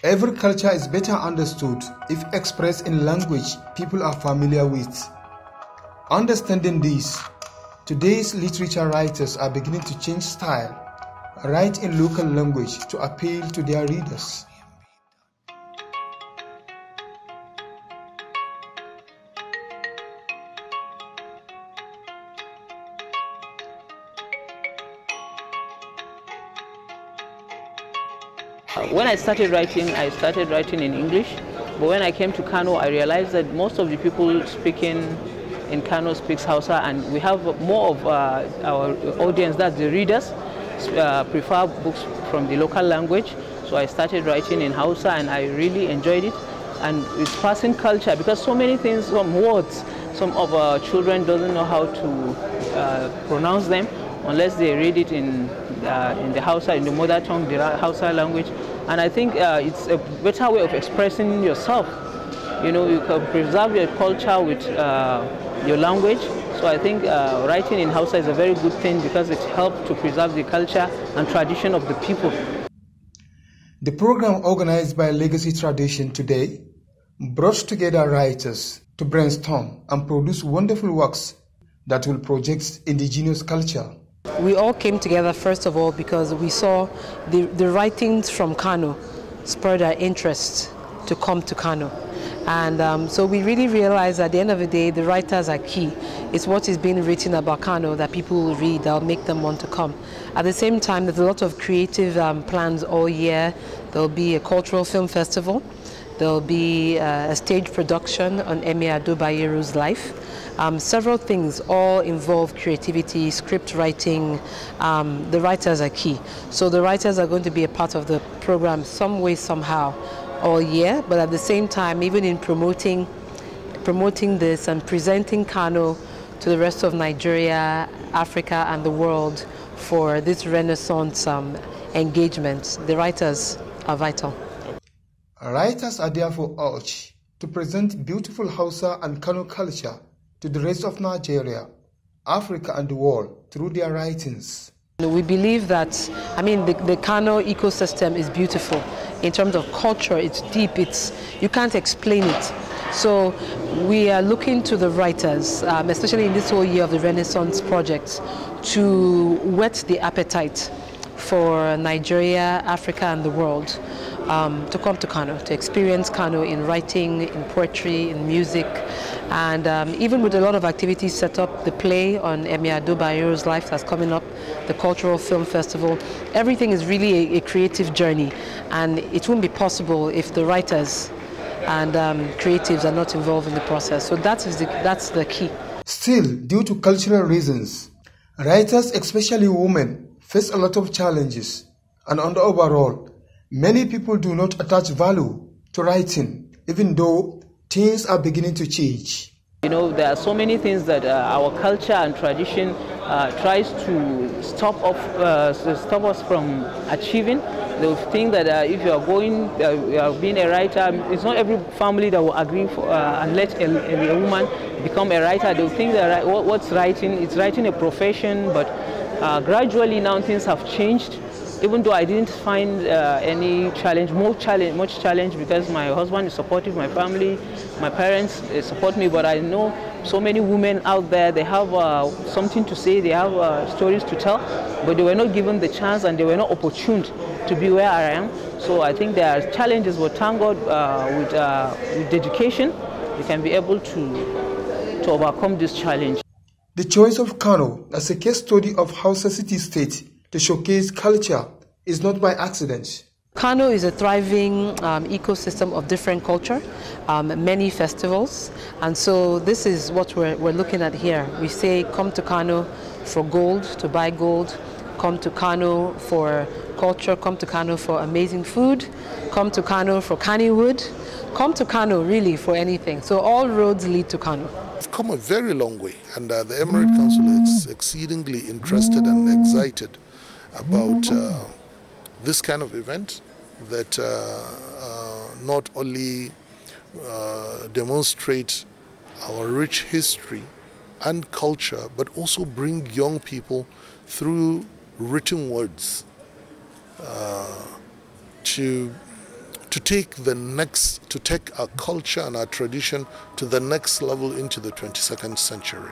Every culture is better understood if expressed in language people are familiar with. Understanding this, today's literature writers are beginning to change style, write in local language to appeal to their readers. When I started writing in English, but when I came to Kano, I realized that most of the people speaking in Kano speaks Hausa, and we have more of our audience, that the readers, prefer books from the local language. So I started writing in Hausa, and I really enjoyed it. And it's passing culture, because so many things, some words, some of our children doesn't know how to pronounce them unless they read it in the Hausa, in the mother tongue, the Hausa language. And I think it's a better way of expressing yourself. You know, you can preserve your culture with your language. So I think writing in Hausa is a very good thing, because it helps to preserve the culture and tradition of the people. The program, organized by Legacy Tradition today, brought together writers to brainstorm and produce wonderful works that will project indigenous culture. We all came together, first of all, because we saw the writings from Kano spurred our interest to come to Kano. And so we really realized at the end of the day, the writers are key. It's what is being written about Kano that people will read, that will make them want to come. At the same time, there's a lot of creative plans all year. There'll be a cultural film festival. There'll be a stage production on Emi Ado Bayeru's life. Several things all involve creativity, script writing. The writers are key. So the writers are going to be a part of the program some way, somehow, all year. But at the same time, even in promoting this and presenting Kano to the rest of Nigeria, Africa, and the world for this Renaissance engagement, the writers are vital. Writers are therefore urged to present beautiful Hausa and Kano culture to the rest of Nigeria, Africa, and the world through their writings. We believe that, the Kano ecosystem is beautiful. In terms of culture, it's deep, you can't explain it. So we are looking to the writers, especially in this whole year of the Renaissance project, to whet the appetite for Nigeria, Africa, and the world to come to Kano, to experience Kano in writing, in poetry, in music, and even with a lot of activities set up, the play on Emi Ado Bayeru's life that's coming up, the cultural film festival. Everything is really a creative journey, and it wouldn't be possible if the writers and creatives are not involved in the process. So that's the key. Still, due to cultural reasons, writers, especially women, face a lot of challenges, and on the overall, many people do not attach value to writing, even though things are beginning to change. You know, there are so many things that our culture and tradition tries to stop us from achieving. They think that if you are being a writer, it's not every family that will agree and let a woman become a writer. They'll think that what's writing, it's writing a profession, but gradually now things have changed. Even though I didn't find any much challenge, because my husband is supportive, my family, my parents support me, but I know so many women out there, they have something to say, they have stories to tell, but they were not given the chance and they were not opportuned to be where I am. So I think there are challenges, but thank God with dedication, we can be able to overcome this challenge. The choice of Kano as a case study of Hausa city-state to showcase culture is not by accident. Kano is a thriving ecosystem of different culture, many festivals, and so this is what we're looking at here. We say come to Kano for gold, to buy gold, come to Kano for culture, come to Kano for amazing food, come to Kano for Kannywood, come to Kano really for anything. So all roads lead to Kano. We've come a very long way, and the Emirate Council is exceedingly interested and excited about this kind of event that not only demonstrate our rich history and culture, but also bring young people through written words to to take our culture and our tradition to the next level into the 22nd century.